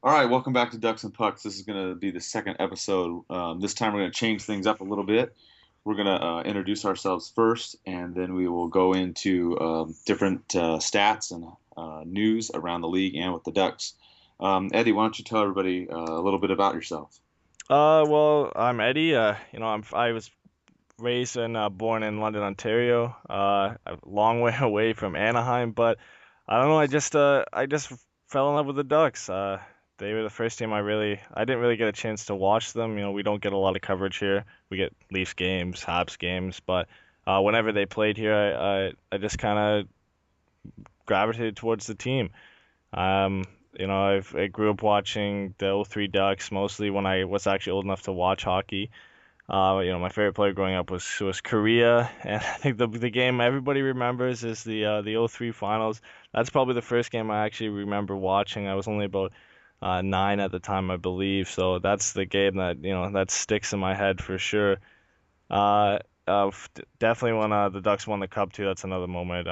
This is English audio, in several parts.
All right, welcome back to Ducks and Pucks. This is going to be the second episode. This time we're going to change things up a little bit. We're going to introduce ourselves first, and then we will go into different stats and news around the league and with the Ducks. Eddie, why don't you tell everybody a little bit about yourself? Well, I'm Eddie. I was raised and born in London, Ontario. A long way away from Anaheim, but I don't know. I just fell in love with the Ducks. They were the first team I didn't really get a chance to watch them. We don't get a lot of coverage here. We get Leafs games, Habs games, but whenever they played here, I just kind of gravitated towards the team. Um, I grew up watching the '03 Ducks mostly when I was actually old enough to watch hockey. My favorite player growing up was Korea, and I think the game everybody remembers is the '03 finals. That's probably the first game I actually remember watching. I was only about 9 at the time, I believe. So that's the game that sticks in my head for sure. Uh, Definitely when the Ducks won the cup too. That's another moment.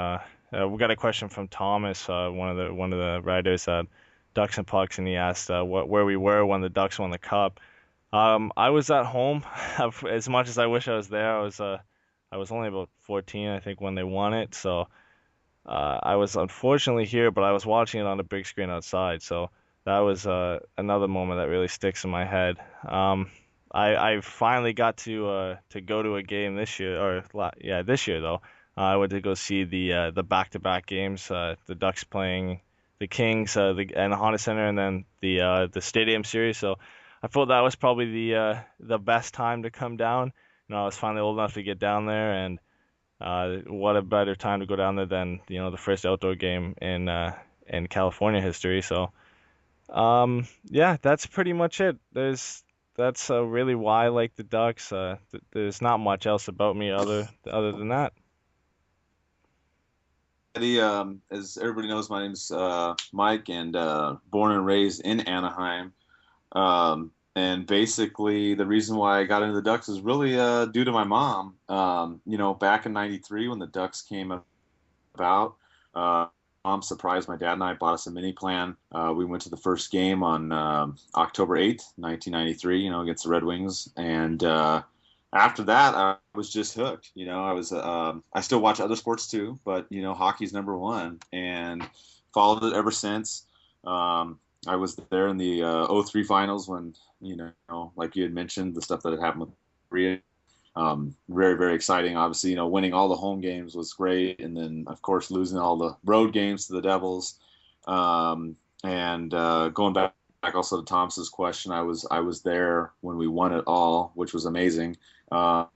We got a question from Thomas, one of the writers at Ducks and Pucks, and he asked where we were when the Ducks won the cup. I was at home. As much as I wish I was there, I was only about 14, I think, when they won it. So I was unfortunately here, but I was watching it on the big screen outside. So that was another moment that really sticks in my head. I finally got to go to a game this year, yeah, this year though. I went to go see the back-to-back games, the Ducks playing the Kings, and the Honda Center, and then the Stadium Series. So I thought that was probably the best time to come down. I was finally old enough to get down there, and what a better time to go down there than the first outdoor game in California history. So yeah, that's pretty much it. That's really why I like the Ducks. There's not much else about me other than that. Eddie, as everybody knows, my name's Mike, and born and raised in Anaheim. And basically, the reason why I got into the Ducks is really due to my mom. Back in '93 when the Ducks came about, uh, mom surprised my dad and I, bought us a mini plan. We went to the first game on October 8th, 1993, against the Red Wings. And after that, I was just hooked. I still watch other sports too, but, hockey's number one, and followed it ever since. I was there in the '03 finals when, like you had mentioned, the stuff that had happened with Korea. Very, very exciting. Obviously, winning all the home games was great. And then, of course, losing all the road games to the Devils. And going back also to Thomas's question, I was there when we won it all, which was amazing. Uh,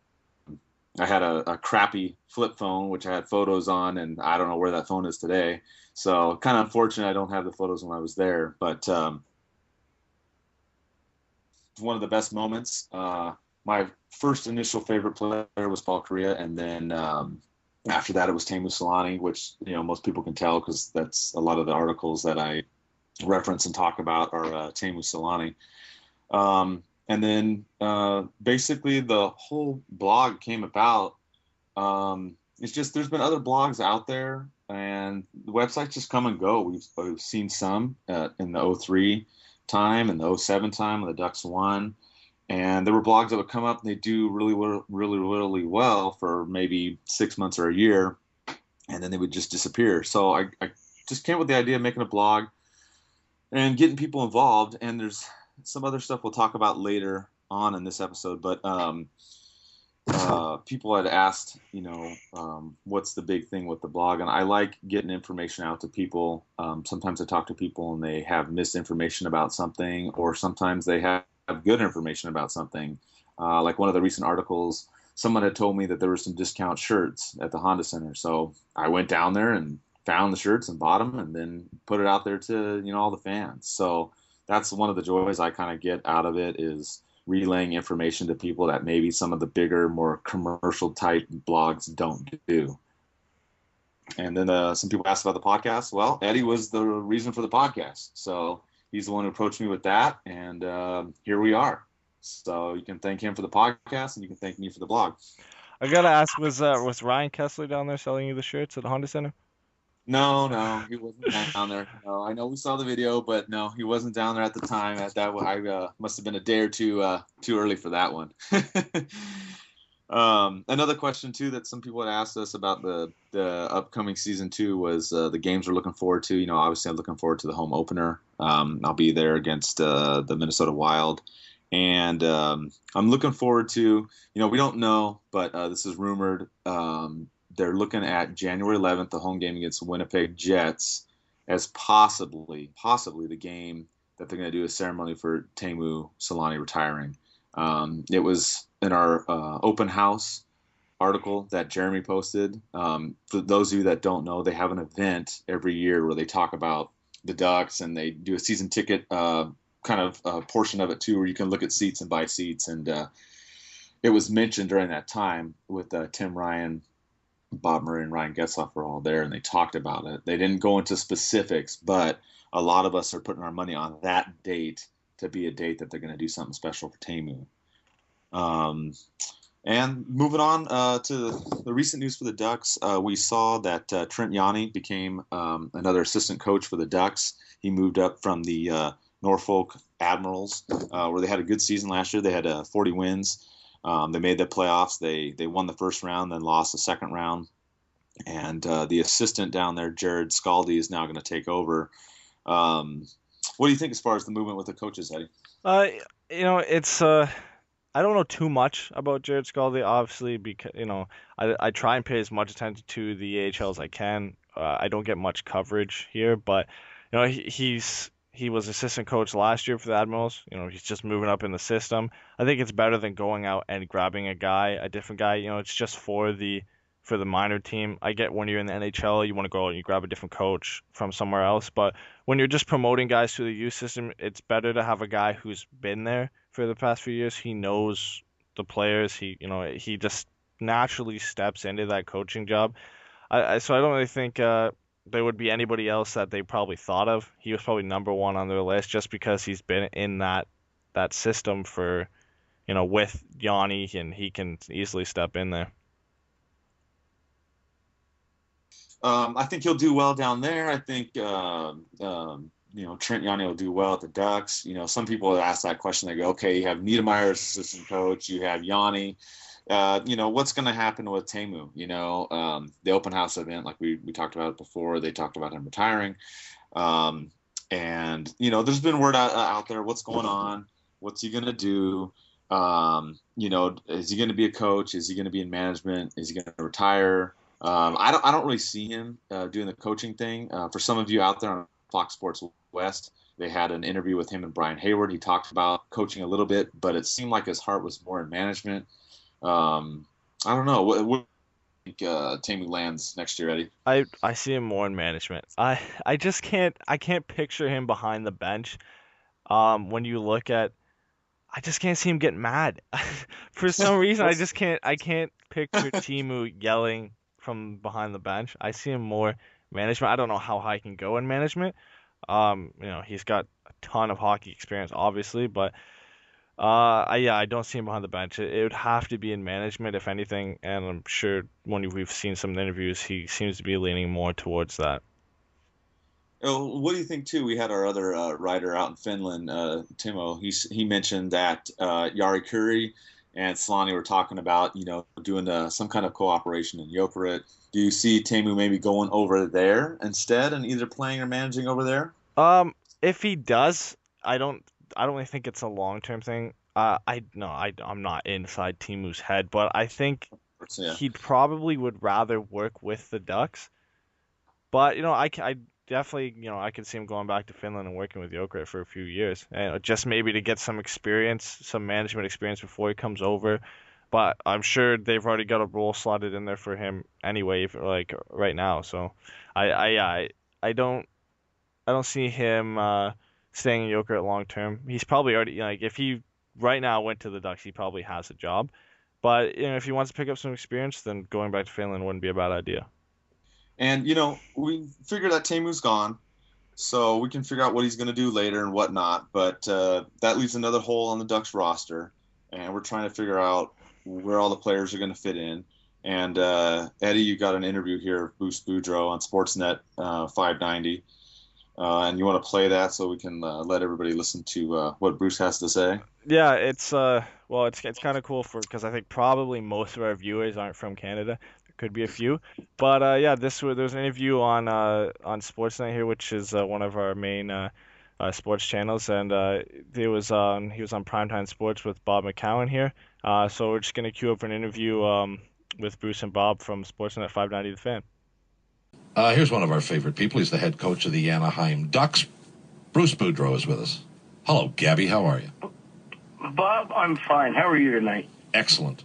I had a crappy flip phone, which I had photos on, and I don't know where that phone is today. So kind of unfortunate I don't have the photos when I was there. But one of the best moments. My first initial favorite player was Paul Kariya, and then after that it was Teemu Selanne, which most people can tell because that's a lot of the articles that I reference and talk about are Teemu Selanne. And then basically the whole blog came about. It's just there's been other blogs out there, and the websites just come and go. We've seen some in the '03 time and the '07 time when the Ducks won. And there were blogs that would come up and they do really, really, really well for maybe 6 months or a year, and then they would just disappear. So I just came up with the idea of making a blog and getting people involved. And there's some other stuff we'll talk about later on in this episode. But people had asked, what's the big thing with the blog? And I like getting information out to people. Sometimes I talk to people and they have misinformation about something, or sometimes they have good information about something. Like one of the recent articles, someone had told me that there were some discount shirts at the Honda Center. So I went down there and found the shirts and bought them and then put it out there to, all the fans. So that's one of the joys I kind of get out of it, is relaying information to people that maybe some of the bigger, more commercial type blogs don't do. And then some people asked about the podcast. Well, Eddie was the reason for the podcast. So he's the one who approached me with that. And here we are. So you can thank him for the podcast, and you can thank me for the blog. I gotta ask, was Ryan Kessler down there selling you the shirts at the Honda Center? No, he wasn't down there. No, I know we saw the video, but no, he wasn't down there at the time. At that, I must have been a day or two too early for that one. Another question too that some people had asked us about the upcoming season two was the games we're looking forward to. You know, obviously I'm looking forward to the home opener. I'll be there against the Minnesota Wild, and I'm looking forward to. You know, we don't know, but this is rumored. They're looking at January 11th, the home game against the Winnipeg Jets, as possibly the game that they're going to do a ceremony for Teemu Selanne retiring. It was in our open house article that Jeremy posted. For those of you that don't know, they have an event every year where they talk about the Ducks and they do a season ticket kind of portion of it too, where you can look at seats and buy seats. And it was mentioned during that time with Tim Ryan, Bob Murray, and Ryan Getzlaff were all there, and they talked about it. They didn't go into specifics, but a lot of us are putting our money on that date to be a date that they're going to do something special for Teemu. And moving on to the recent news for the Ducks, we saw that Trent Yanni became another assistant coach for the Ducks. He moved up from the Norfolk Admirals, where they had a good season last year. They had 40 wins. They made the playoffs. They won the first round, then lost the second round. And the assistant down there, Jared Scaldi, is now going to take over. What do you think as far as the movement with the coaches, Eddie? Uh, it's I don't know too much about Jared Scaldi, obviously, because I try and pay as much attention to the AHL as I can. I don't get much coverage here, but he was assistant coach last year for the Admirals. He's just moving up in the system. I think it's better than going out and grabbing a different guy. It's just for the minor team. I get when you're in the NHL, you want to go out and you grab a different coach from somewhere else. But when you're just promoting guys to the youth system, it's better to have a guy who's been there for the past few years. He knows the players. He just naturally steps into that coaching job. So I don't really think there would be anybody else that they probably thought of. He was probably number one on their list just because he's been in that system for, with Yanni, and he can easily step in there. I think he'll do well down there. I think Trent Yanni will do well at the Ducks. Some people have asked that question. They go, okay, you have Niedermeyer as assistant coach, you have Yanni. What's going to happen with Teemu? The open house event, like we talked about it before, they talked about him retiring. And there's been word out there, what's going on? What's he going to do? Is he going to be a coach? Is he going to be in management? Is he going to retire? I don't really see him doing the coaching thing. For some of you out there on Fox Sports West, they had an interview with him and Brian Hayward. He talked about coaching a little bit, but it seemed like his heart was more in management. I don't know. What do you think Teemu lands next year, Eddie? I see him more in management. I just can't picture him behind the bench. When you look at, I just can't see him getting mad. For some reason, I can't picture Teemu yelling from behind the bench. I see him more management. I don't know how high he can go in management. He's got a ton of hockey experience, obviously, but I don't see him behind the bench. It would have to be in management, if anything, and I'm sure when we've seen some interviews, he seems to be leaning more towards that. What do you think too? We had our other writer out in Finland, Timo. He mentioned that Jari Kurri and Selanne were talking about doing some kind of cooperation in Jokerit. Do you see Teemu maybe going over there instead and either playing or managing over there? If he does, I don't really think it's a long-term thing. I'm not inside Teemu's head, but I think Yeah. he probably would rather work with the Ducks. But I definitely I could see him going back to Finland and working with Jokerit for a few years, and just maybe to get some experience, some management experience before he comes over. But I'm sure they've already got a role slotted in there for him anyway, like right now. So I don't see him staying in Jokerit long term. He's probably already like if he right now went to the Ducks, he probably has a job. But if he wants to pick up some experience, then going back to Finland wouldn't be a bad idea. And we figure that Teemu's gone, so we can figure out what he's going to do later and whatnot. But that leaves another hole on the Ducks roster, and we're trying to figure out where all the players are going to fit in. And Eddie, you got an interview here of Bruce Boudreau on Sportsnet 590. And you want to play that so we can let everybody listen to what Bruce has to say? Yeah, it's well, it's kind of cool because I think probably most of our viewers aren't from Canada. There could be a few, but yeah, there's an interview on Sportsnet here, which is one of our main sports channels, and he was on Primetime Sports with Bob McCowan here. So we're just gonna queue up an interview with Bruce and Bob from Sportsnet 590 The Fan. Here's one of our favorite people. He's the head coach of the Anaheim Ducks. Bruce Boudreau is with us. Hello, Gabby. How are you? Bob, I'm fine. How are you tonight? Excellent.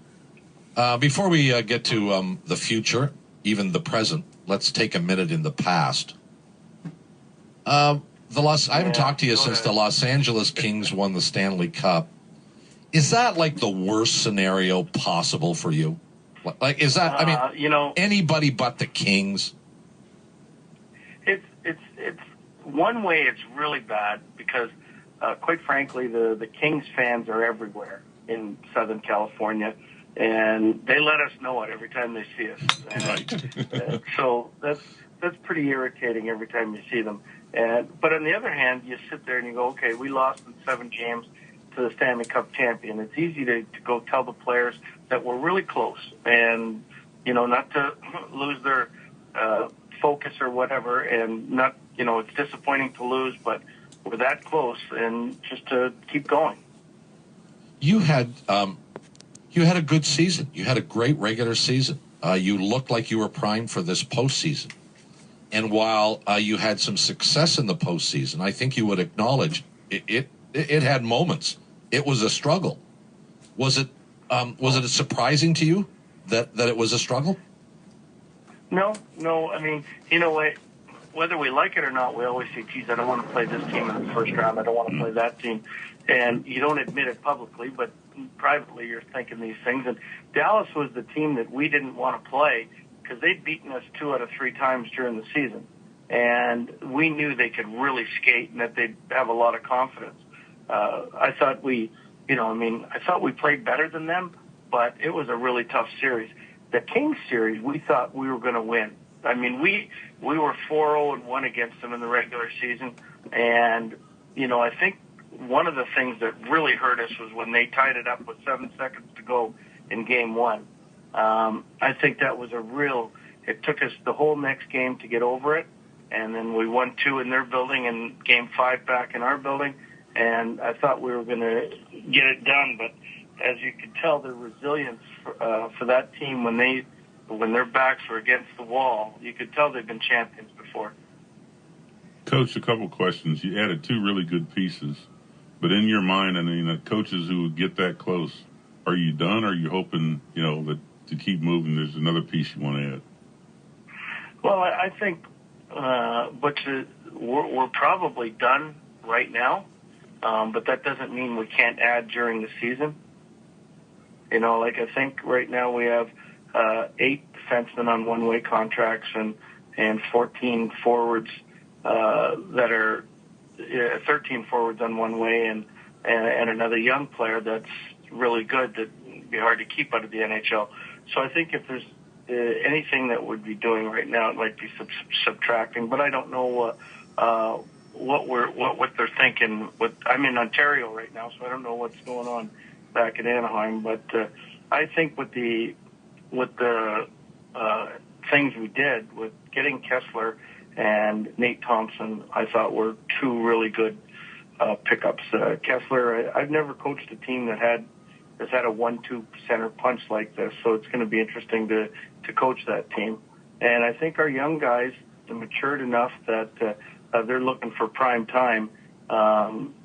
Before we get to the future, even the present, let's take a minute in the past. I haven't talked to you since the Los Angeles Kings won the Stanley Cup. Is that like the worst scenario possible for you? Like, is that? I mean, anybody but the Kings. It's one way it's really bad because, quite frankly, the Kings fans are everywhere in Southern California, and they let us know it every time they see us. Right. So that's pretty irritating every time you see them. But on the other hand, you sit there and you go, okay, we lost in 7 games to the Stanley Cup champion. It's easy to go tell the players that we're really close and, not to lose their focus or whatever, and not, it's disappointing to lose, but we're that close, and just to keep going. You had a good season. You had a great regular season. You looked like you were primed for this postseason. And while you had some success in the postseason, I think you would acknowledge it had moments. It was a struggle. Was it surprising to you that it was a struggle? No. I mean, whether we like it or not, we always say, geez, I don't want to play this team in the first round. I don't want to play that team. And you don't admit it publicly, but privately you're thinking these things. And Dallas was the team that we didn't want to play because they'd beaten us 2 out of 3 times during the season. And we knew they could really skate and that they'd have a lot of confidence. I thought we played better than them, but it was a really tough series. The Kings series, we thought we were going to win. I mean, we were 4-0-1 against them in the regular season. And, I think one of the things that really hurt us was when they tied it up with 7 seconds to go in game 1. I think that was it took us the whole next game to get over it. And then we won 2 in their building and game 5 back in our building. And I thought we were going to get it done. But as you could tell, their resilience for that team when their backs were against the wall, you could tell they've been champions before. Coach, a couple questions. You added 2 really good pieces. But in your mind, coaches who would get that close, are you done? Or are you hoping, that to keep moving, there's another piece you want to add? Well, I think we're probably done right now, but that doesn't mean we can't add during the season. I think right now we have 8 defensemen on one-way contracts and 14 forwards that are 13 forwards on one way and another young player that's really good that would be hard to keep out of the NHL. So I think if there's anything that would be doing right now, it might be subtracting. But I don't know what they're thinking. I'm in Ontario right now, so I don't know what's going on back in Anaheim. But I think with the things we did with getting Kessler and Nate Thompson, I thought were 2 really good pickups. Kessler, I've never coached a team that has had a 1-2 center punch like this, so it's going to be interesting to coach that team. And I think our young guys are matured enough that they're looking for prime time,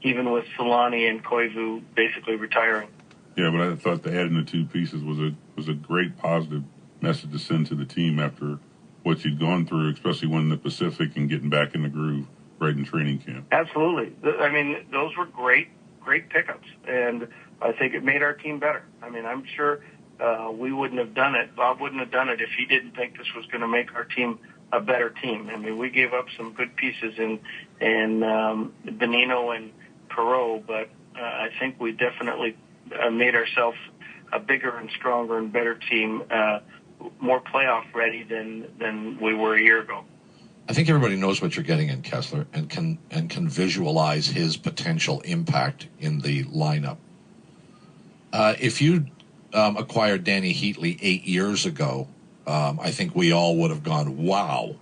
even with Selanne and Koivu basically retiring. Yeah, but I thought the adding the 2 pieces was a great positive message to send to the team after what you'd gone through, especially winning the Pacific and getting back in the groove right in training camp. Absolutely. I mean, those were great pickups, and I think it made our team better. I mean, I'm sure we wouldn't have done it. Bob wouldn't have done it if he didn't think this was going to make our team a better team. I mean, we gave up some good pieces in Benino and Perreault, but I think we definitely made ourselves a bigger and stronger and better team more playoff ready than we were a year ago. I think everybody knows what you're getting in Kessler and can visualize his potential impact in the lineup. If you acquired Danny Heatley 8 years ago, I think we all would have gone, wow.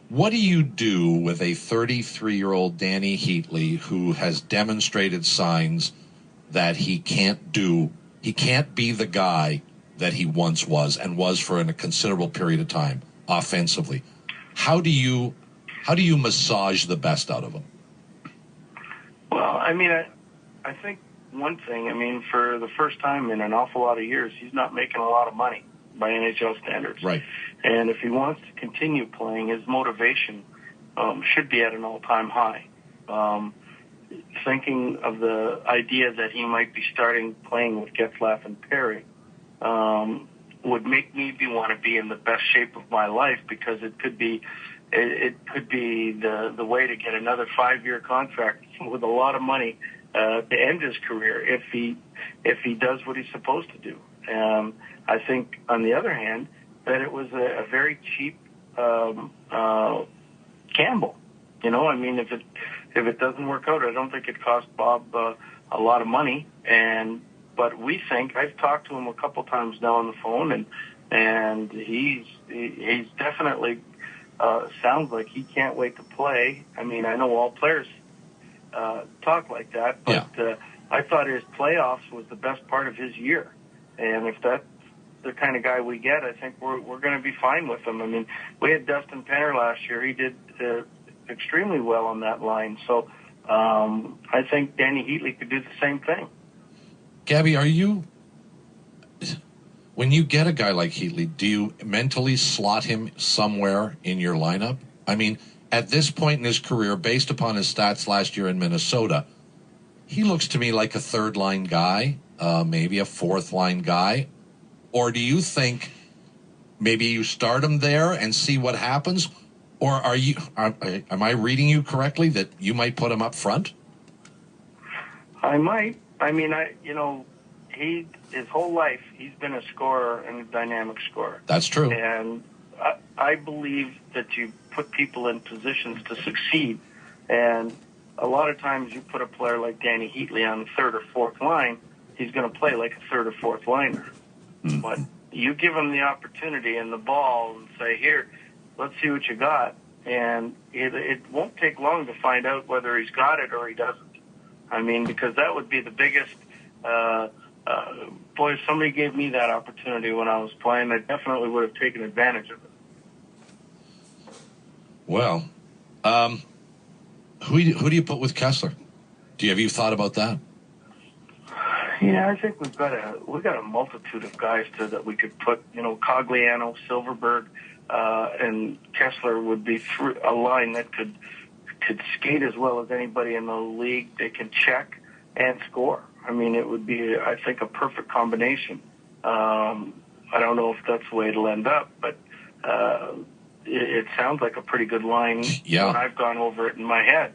What do you do with a 33-year-old Danny Heatley who has demonstrated signs that he can't be the guy that he once was and was for a considerable period of time offensively? How do you massage the best out of him? Well, I mean, I think one thing, I mean, for the first time in an awful lot of years, he's not making a lot of money by NHL standards. Right. And if he wants to continue playing, his motivation should be at an all-time high. Thinking of the idea that he might be starting playing with Getzlaf and Perry would make me want to be in the best shape of my life, because it could be the way to get another 5-year contract with a lot of money to end his career if he does what he's supposed to do. I think, on the other hand, that it was a very cheap gamble. You know, I mean, if it doesn't work out, I don't think it cost Bob a lot of money. But we think, I've talked to him a couple times now on the phone, and he's definitely sounds like he can't wait to play. I mean, I know all players talk like that, but I thought his playoffs was the best part of his year. And if that's the kind of guy we get, I think we're going to be fine with him. I mean, we had Dustin Penner last year. He did extremely well on that line. So I think Danny Heatley could do the same thing. Gabby, when you get a guy like Heatley, do you mentally slot him somewhere in your lineup? I mean, at this point in his career, based upon his stats last year in Minnesota, he looks to me like a third-line guy, maybe a fourth-line guy. Or do you think maybe you start him there and see what happens? Or am I reading you correctly that you might put him up front? I might. I mean, his whole life, he's been a scorer and a dynamic scorer. That's true. And I believe that you put people in positions to succeed. And a lot of times you put a player like Danny Heatley on the third or fourth line, he's going to play like a third or fourth liner. Mm-hmm. But you give him the opportunity and the ball and say, here, let's see what you got. And it won't take long to find out whether he's got it or he doesn't. I mean, because that would be the biggest, boy, if somebody gave me that opportunity when I was playing, I definitely would have taken advantage of it. Well, who do you put with Kessler? Have you thought about that? Yeah, I think we've got a multitude of guys that we could put. You know, Cogliano, Silverberg, and Kessler would be a line that could skate as well as anybody in the league. They can check and score. I mean, it would be, I think, a perfect combination. I don't know if that's the way it'll end up, but it sounds like a pretty good line when I've gone over it in my head.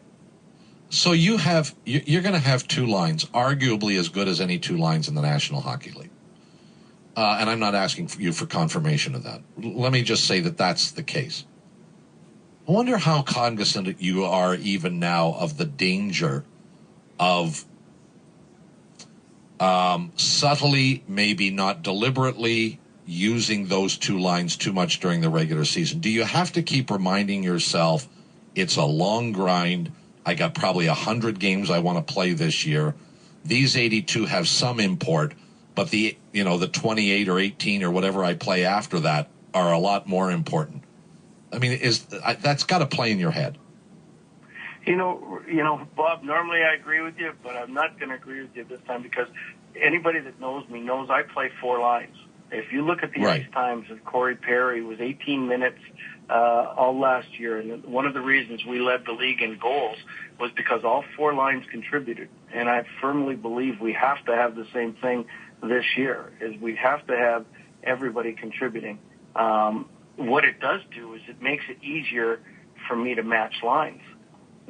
So you're going to have two lines, arguably as good as any two lines in the National Hockey League. And I'm not asking you for confirmation of that. Let me just say that that's the case. I wonder how cognizant you are even now of the danger of subtly, maybe not deliberately, using those two lines too much during the regular season. Do you have to keep reminding yourself it's a long grind? I got probably 100 games I want to play this year. These 82 have some import, but the 28 or 18 or whatever I play after that are a lot more important. I mean, that's got to play in your head. You know, Bob, normally I agree with you, but I'm not going to agree with you this time, because anybody that knows me knows I play four lines. If you look at the ice times of Corey Perry, was 18 minutes all last year, and one of the reasons we led the league in goals was because all four lines contributed. And I firmly believe we have to have the same thing this year, is we have to have everybody contributing. What it does do is it makes it easier for me to match lines.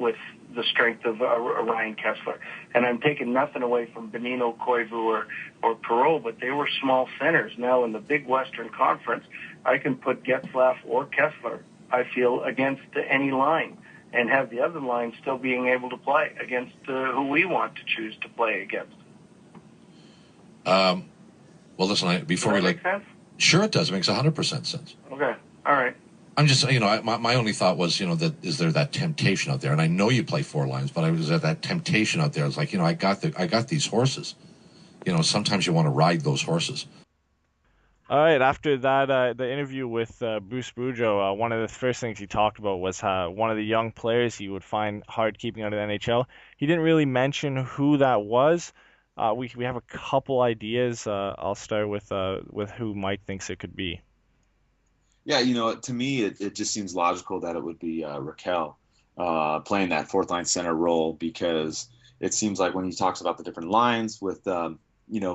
with the strength of Ryan Kessler. And I'm taking nothing away from Benino, Koivu, or Perreault, but they were small centers. Now in the big Western Conference, I can put Getzlaf or Kessler, I feel, against any line and have the other line still being able to play against who we want to choose to play against. Well, listen, before Does that we make sense? Sure, it does. It makes 100% sense. Okay. All right. I'm just, my only thought was, that is there that temptation out there? And I know you play four lines, but I was at that temptation out there. It's like, I got these horses. Sometimes you want to ride those horses. All right. After that, the interview with Bruce Boudreau, one of the first things he talked about was how one of the young players he would find hard keeping out of the NHL. He didn't really mention who that was. We have a couple ideas. I'll start with who Mike thinks it could be. Yeah, to me, it just seems logical that it would be Raquel playing that fourth line center role, because it seems like when he talks about the different lines with,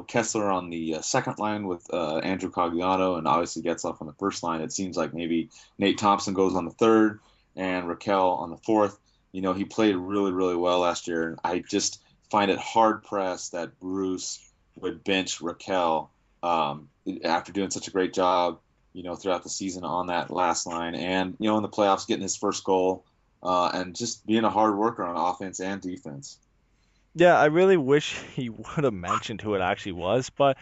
Kessler on the second line with Andrew Cogliano and obviously Getzlaf on the first line, it seems like maybe Nate Thompson goes on the third and Raquel on the fourth. He played really, really well last year. And I just find it hard-pressed that Bruce would bench Raquel after doing such a great job throughout the season on that last line, and in the playoffs getting his first goal, and just being a hard worker on offense and defense. Yeah, I really wish he would have mentioned who it actually was, but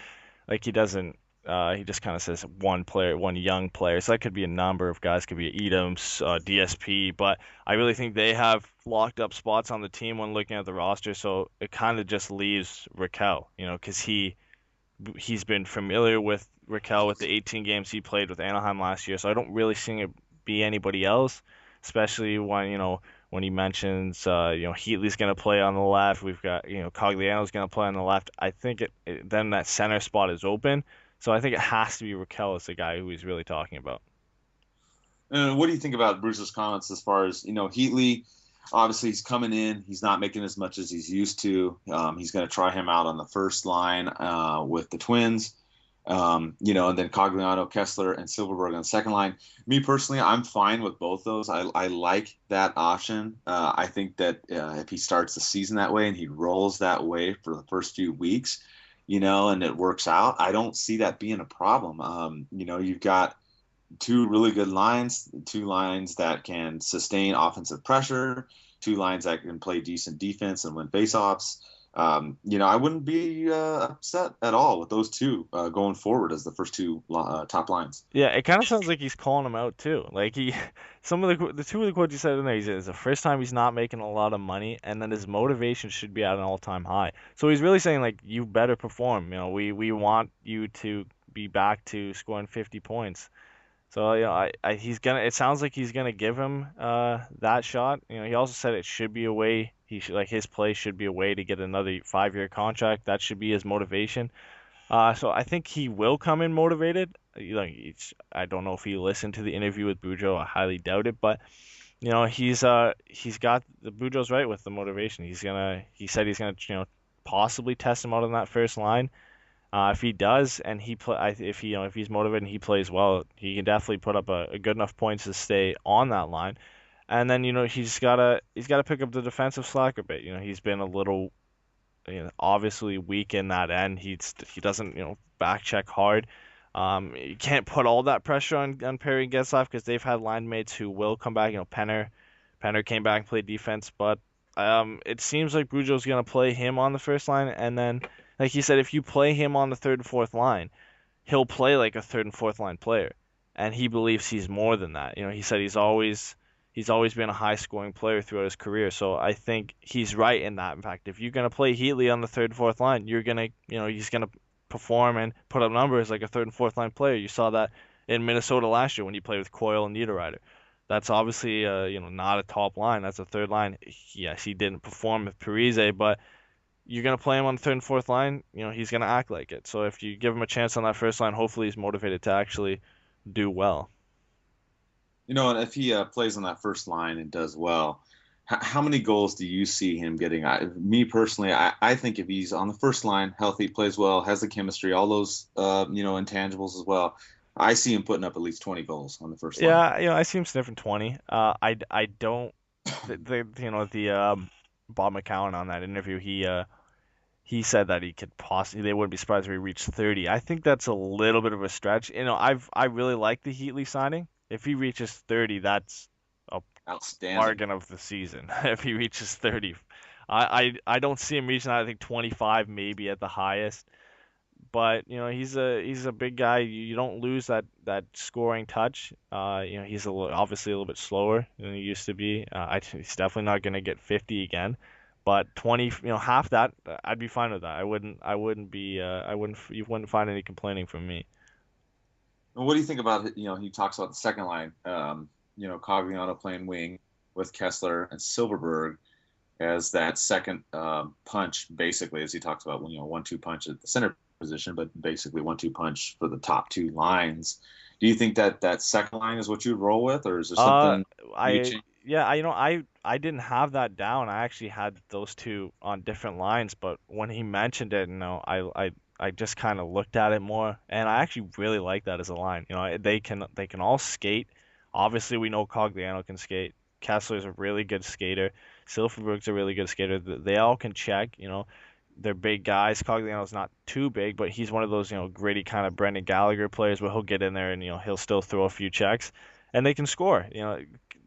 he doesn't. He just kind of says one player, one young player. So that could be a number of guys. Could be Edams, DSP, but I really think they have locked up spots on the team when looking at the roster. So it kind of just leaves Raquel, because he's been familiar with Raquel with the 18 games he played with Anaheim last year, so I don't really see it be anybody else, especially when he mentions Heatley's going to play on the left. We've got Cogliano's going to play on the left. I think then that center spot is open, so I think it has to be Raquel as the guy who he's really talking about. And what do you think about Bruce's comments as far as Heatley? Obviously, he's coming in. He's not making as much as he's used to. He's going to try him out on the first line with the Twins, and then Cogliano, Kessler, and Silverberg on the second line. Me personally, I'm fine with both those. I like that option. I think that if he starts the season that way and he rolls that way for the first few weeks, and it works out, I don't see that being a problem. You've got two really good lines, two lines that can sustain offensive pressure, two lines that can play decent defense and win faceoffs. I wouldn't be upset at all with those two going forward as the first two top lines. Yeah, it kind of sounds like he's calling them out too. Some of the two of the quotes he said in there, it's the first time he's not making a lot of money, and then his motivation should be at an all-time high. So he's really saying you better perform. We want you to be back to scoring 50 points. So he's gonna. It sounds like he's gonna give him that shot. He also said it should be a way. His play should be a way to get another 5-year contract. That should be his motivation. So I think he will come in motivated. I don't know if he listened to the interview with Boudreau. I highly doubt it. But he's got the Boudreau's right with the motivation. He said he's gonna possibly test him out on that first line. If he does, and if he's motivated and he plays well, he can definitely put up a good enough points to stay on that line. And then he's gotta pick up the defensive slack a bit. He's been a little obviously weak in that end. He doesn't back check hard. You can't put all that pressure on Perry and Getzlaf because they've had line mates who will come back. Penner came back and played defense, but it seems like Boudreau's gonna play him on the first line, and then, like he said, if you play him on the third and fourth line, he'll play like a third and fourth line player, and he believes he's more than that. He said he's always been a high scoring player throughout his career, so I think he's right in that. In fact, if you're gonna play Heatley on the third and fourth line, you're gonna he's gonna perform and put up numbers like a third and fourth line player. You saw that in Minnesota last year when he played with Coyle and Niederreiter. That's obviously not a top line. That's a third line. Yes, he didn't perform with Parise, but you're going to play him on the third and fourth line, he's going to act like it. So if you give him a chance on that first line, hopefully he's motivated to actually do well. And if he plays on that first line and does well, how many goals do you see him getting? Me personally, I think if he's on the first line, healthy, plays well, has the chemistry, all those intangibles as well, I see him putting up at least 20 goals on the first line. Yeah, I see him sniffing 20. I don't Bob McCown on that interview, he said that he could possibly they wouldn't be surprised if he reached 30. I think that's a little bit of a stretch. I really like the Heatley signing. If he reaches 30, that's a Outstanding. bargain of the season. If he reaches 30, I don't see him reaching that. I think 25 maybe at the highest. But he's a big guy. You don't lose that scoring touch. He's obviously a little bit slower than he used to be. He's definitely not going to get 50 again. But 20, half that, I'd be fine with that. You wouldn't find any complaining from me. And what do you think about, he talks about the second line, Cogliano playing wing with Kessler and Silverberg as that second punch, basically, as he talks about, 1-2 punch at the center position, but basically 1-2 punch for the top two lines. Do you think that second line is what you'd roll with, or is there something I yeah, I didn't have that down. I actually had those two on different lines, but when he mentioned it, I just kind of looked at it more, and I actually really like that as a line. They can all skate. Obviously, we know Cogliano can skate. Kessler's a really good skater. Silverberg's a really good skater. They all can check. They're big guys. Cogliano's not too big, but he's one of those gritty kind of Brendan Gallagher players where he'll get in there and he'll still throw a few checks, and they can score.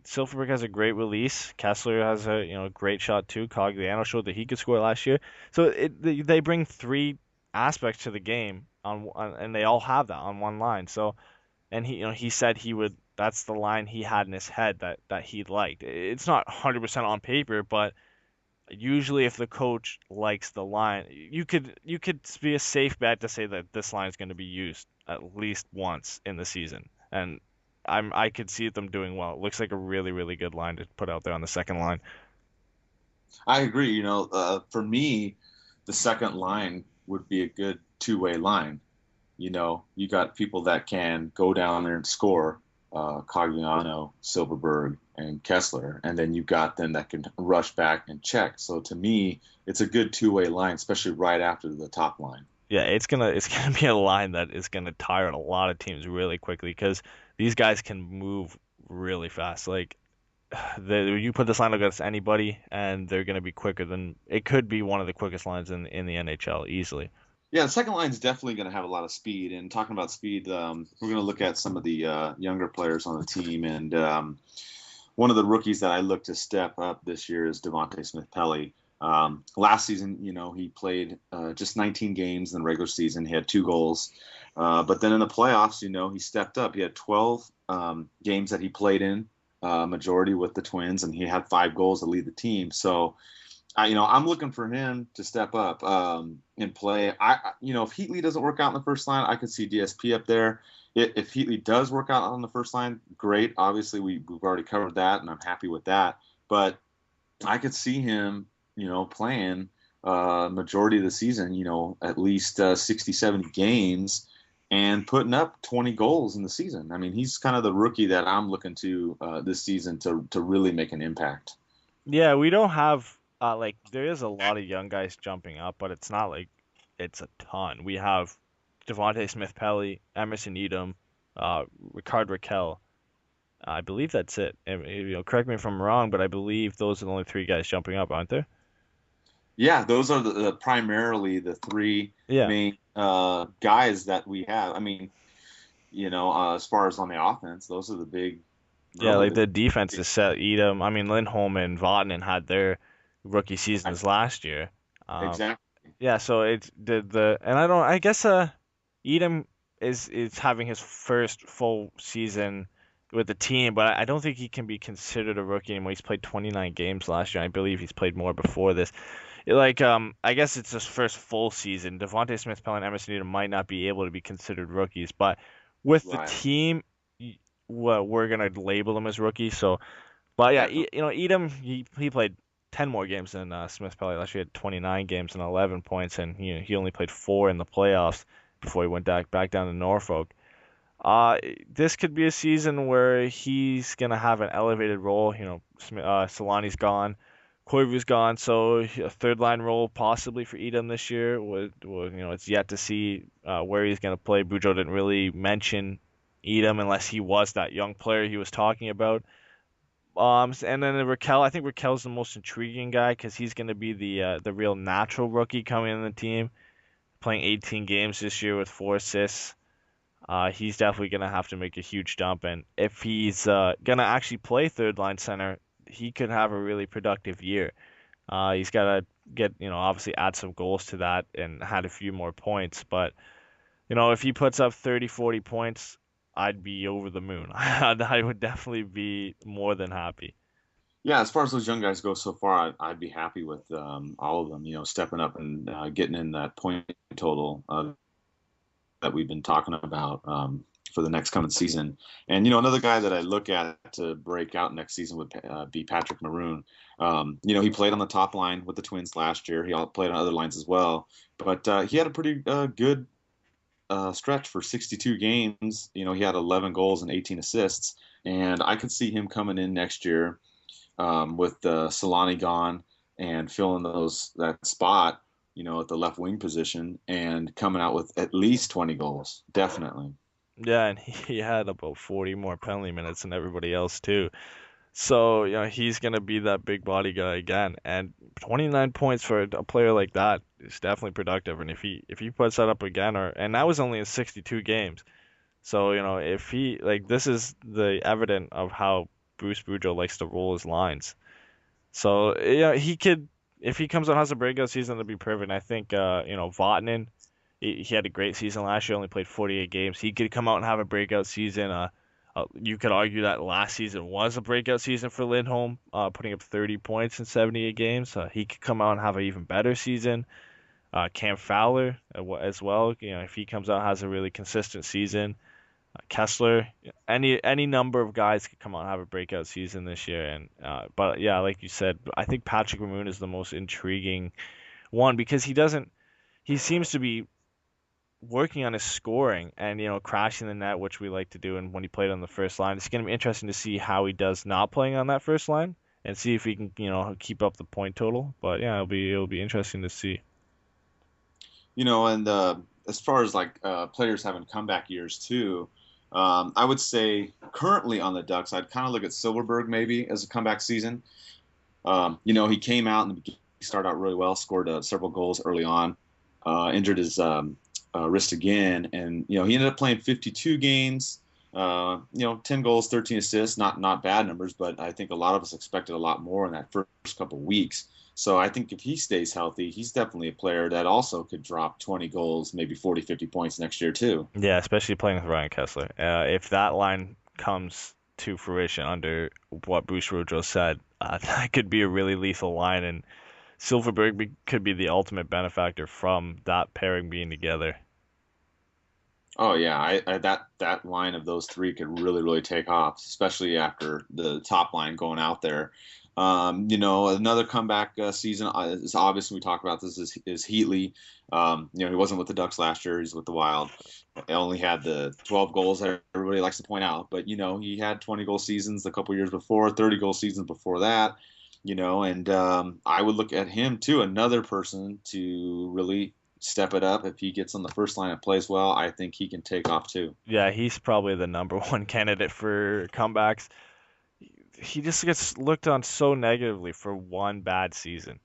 Silverberg has a great release. Kessler has a great shot too. Cogliano showed that he could score last year. So they bring three aspects to the game and they all have that on one line. So, and he said he would. That's the line he had in his head that he liked. It's not 100% on paper, but usually if the coach likes the line, you could be a safe bet to say that this line is going to be used at least once in the season. And I could see them doing well. It looks like a really, really good line to put out there on the second line. I agree. For me, the second line would be a good two-way line. You got people that can go down there and score, Cogliano, Silverberg, and Kessler, and then you've got them that can rush back and check. So to me, it's a good two-way line, especially right after the top line. Yeah, it's gonna be a line that is gonna tire a lot of teams really quickly because these guys can move really fast. Like you put this line against anybody, and they're gonna be quicker than it could be one of the quickest lines in the NHL easily. Yeah, the second line is definitely going to have a lot of speed. And talking about speed, we're going to look at some of the younger players on the team. And one of the rookies that I look to step up this year is Devontae Smith-Pelly. Last season, he played just 19 games in the regular season. He had 2 goals. But then in the playoffs, he stepped up. He had 12 games that he played in, majority with the Twins, and he had 5 goals to lead the team. So, I'm looking for him to step up and play. If Heatley doesn't work out in the first line, I could see DSP up there. If Heatley does work out on the first line, great. Obviously, we've already covered that, and I'm happy with that. But I could see him, playing majority of the season, at least 60, 70 games and putting up 20 goals in the season. I mean, he's kind of the rookie that I'm looking to this season to really make an impact. Yeah, we don't have there is a lot of young guys jumping up, but it's not like it's a ton. We have Devontae Smith-Pelly, Emerson Edom, Ricard Raquel. I believe that's it. And, correct me if I'm wrong, but I believe those are the only 3 guys jumping up, aren't there? Yeah, those are the primarily the 3 main guys that we have. I mean, as far as on the offense, those are the big. Yeah, like the defense is set. Edom, I mean, Lindholm and Vatanen had their rookie seasons last year. Exactly. Yeah, so it's and I guess Edom is having his first full season with the team, but I don't think he can be considered a rookie anymore. He's played 29 games last year. I believe he's played more before this. I guess it's his first full season. Devontae Smith-Pelly and Emerson Edom might not be able to be considered rookies, but with the team, we're gonna label them as rookies. So, but yeah, Edom he played 10 more games than Smith-Pelly last year. He had 29 games and 11 points, and he only played 4 in the playoffs before he went back down to Norfolk. This could be a season where he's gonna have an elevated role. Selanne's gone, Koivu's gone, so a third line role possibly for Edom this year. It's yet to see where he's gonna play. Boudreau didn't really mention Edom unless he was that young player he was talking about. And then Raquel, I think Raquel's the most intriguing guy because he's going to be the real natural rookie coming in the team, playing 18 games this year with 4 assists. He's definitely going to have to make a huge jump, and if he's going to actually play third line center, he could have a really productive year. He's got to get, obviously add some goals to that and had a few more points, but if he puts up 30, 40 points, I'd be over the moon. I would definitely be more than happy. Yeah, as far as those young guys go so far, I'd be happy with all of them, stepping up and getting in that point total that we've been talking about for the next coming season. And, another guy that I look at to break out next season would be Patrick Maroon. He played on the top line with the Twins last year. He played on other lines as well. But he had a pretty good stretch for 62 games. He had 11 goals and 18 assists. And I could see him coming in next year with Selanne gone and filling that spot, at the left wing position and coming out with at least 20 goals. Definitely. Yeah, and he had about 40 more penalty minutes than everybody else too. So, he's going to be that big body guy again. And 29 points for a player like that is definitely productive. And if he puts that up again, and that was only in 62 games. So, if this is the evidence of how Bruce Boudreau likes to roll his lines. So, he could, if he comes out and has a breakout season, that'd be perfect. And I think, Vatanen, he had a great season last year, only played 48 games. He could come out and have a breakout season. You could argue that last season was a breakout season for Lindholm, putting up 30 points in 78 games. He could come out and have an even better season. Cam Fowler as well, if he comes out and has a really consistent season. Kessler, any number of guys could come out and have a breakout season this year. And but yeah, like you said, I think Patrick Maroon is the most intriguing one because he seems to be working on his scoring and crashing the net, which we like to do. And when he played on the first line, it's going to be interesting to see how he does not playing on that first line and see if he can keep up the point total. But yeah, it'll be interesting to see. And as far as players having comeback years too, I would say currently on the Ducks, I'd kind of look at Silverberg maybe as a comeback season. He came out and he started out really well, scored several goals early on, injured his wrist again, and he ended up playing 52 games, 10 goals, 13 assists, not bad numbers, but I think a lot of us expected a lot more in that first couple of weeks. So I think if he stays healthy, he's definitely a player that also could drop 20 goals, maybe 40, 50 points next year too. Yeah, especially playing with Ryan Kessler. If that line comes to fruition under what Bruce Boudreau said, that could be a really lethal line, and Silverberg could be the ultimate benefactor from that pairing being together. Oh yeah, that line of those three could really, really take off, especially after the top line going out there. Another comeback season is obvious when we talk about this is Heatley. He wasn't with the Ducks last year; he's with the Wild. He only had the 12 goals that everybody likes to point out, but he had 20-goal seasons a couple years before, 30-goal seasons before that. And I would look at him too, another person to really step it up. If he gets on the first line and plays well, I think he can take off too. Yeah, he's probably the number one candidate for comebacks. He just gets looked on so negatively for one bad season.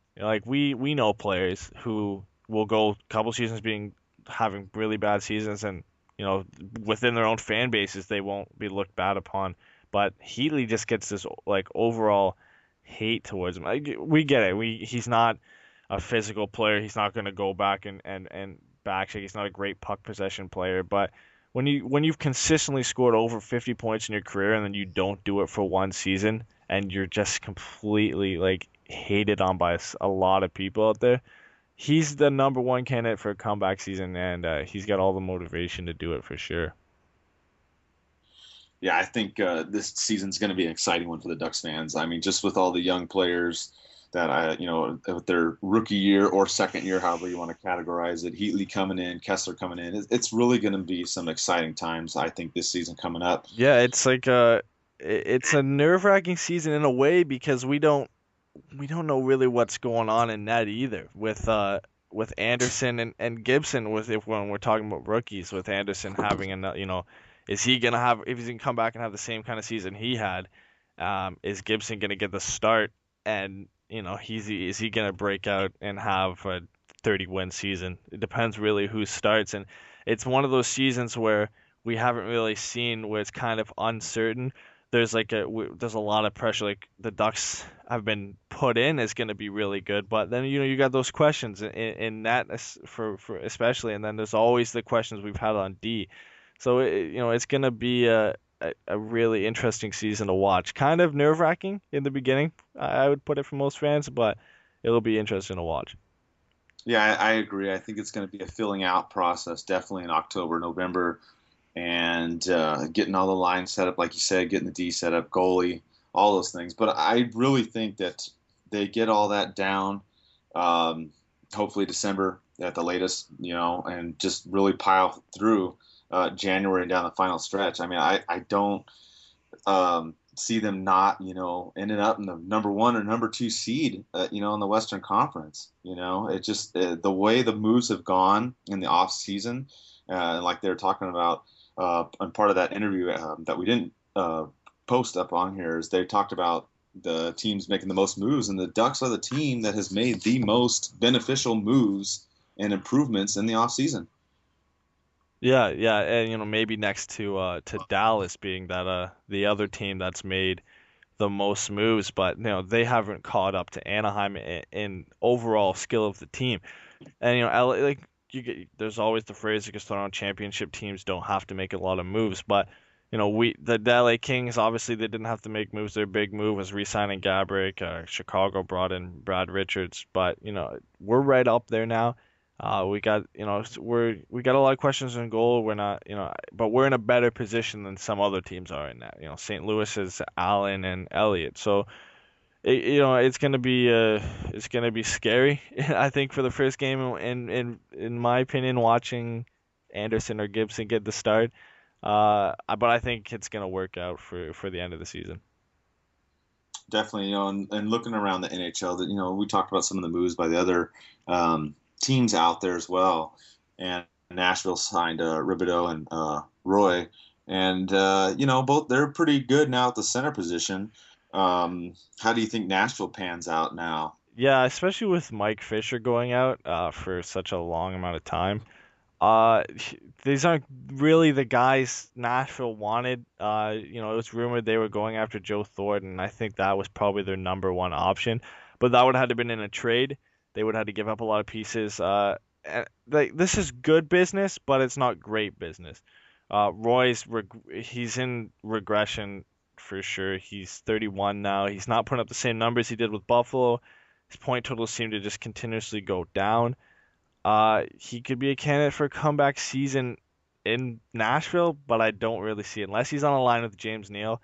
We know players who will go a couple seasons having really bad seasons, and within their own fan bases they won't be looked bad upon. But Heatley just gets this overall hate towards him. We get it. He's not a physical player. He's not going to go back and backcheck. He's not a great puck possession player, but when you've consistently scored over 50 points in your career and then you don't do it for one season and you're just completely hated on by a lot of people out there, he's the number one candidate for a comeback season, and he's got all the motivation to do it for sure. Yeah, I think this season's going to be an exciting one for the Ducks fans. I mean, just with all the young players that with their rookie year or second year, however you want to categorize it, Heatley coming in, Kessler coming in, it's really going to be some exciting times, I think, this season coming up. Yeah, it's it's a nerve-wracking season in a way because we don't know really what's going on in net either with Anderson and Gibson. When we're talking about rookies, with Anderson having is he gonna have, if he's gonna come back and have the same kind of season he had, Is Gibson going to get the start? And is he going to break out and have a 30-win season? It depends really who starts, and it's one of those seasons where we haven't really seen where it's kind of uncertain. There's a lot of pressure. Like the Ducks have been put in is going to be really good, but then you got those questions in that for especially, and then there's always the questions we've had on D. So it's going to be a really interesting season to watch. Kind of nerve-wracking in the beginning, I would put it for most fans, but it'll be interesting to watch. Yeah, I agree. I think it's going to be a filling out process, definitely in October, November, and getting all the lines set up, like you said, getting the D set up, goalie, all those things. But I really think that they get all that down, hopefully December at the latest, and just really pile through January and down the final stretch. I mean, I don't see them not, ending up in the number 1 or number 2 seed, in the Western Conference. It just the way the moves have gone in the off season, like they were talking about and part of that interview that we didn't post up on here is they talked about the teams making the most moves, and the Ducks are the team that has made the most beneficial moves and improvements in the off season. Yeah, yeah, and maybe next to Dallas being that the other team that's made the most moves, but they haven't caught up to Anaheim in overall skill of the team. And LA, like there's always the phrase that gets thrown out, championship teams don't have to make a lot of moves, but the LA Kings, obviously they didn't have to make moves. Their big move was re-signing Gaborik. Chicago brought in Brad Richards, but we're right up there now. We got we got a lot of questions in goal. We're not but we're in a better position than some other teams are in that. St. Louis is Allen and Elliott, so it's gonna be scary. I think for the first game, in my opinion, watching Anderson or Gibson get the start. But I think it's gonna work out for the end of the season. Definitely, and looking around the NHL, that we talked about some of the moves by the other teams out there as well. And Nashville signed Ribideau and Roy, and both they're pretty good now at the center position. How do you think Nashville pans out now? Yeah, especially with Mike Fisher going out for such a long amount of time. Uh, these aren't really the guys Nashville wanted. It was rumored they were going after Joe Thornton, and I think that was probably their number one option. But that would have had to been in a trade. They would have had to give up a lot of pieces. This is good business, but it's not great business. He's in regression for sure. He's 31 now. He's not putting up the same numbers he did with Buffalo. His point totals seem to just continuously go down. He could be a candidate for a comeback season in Nashville, but I don't really see it. Unless he's on a line with James Neal,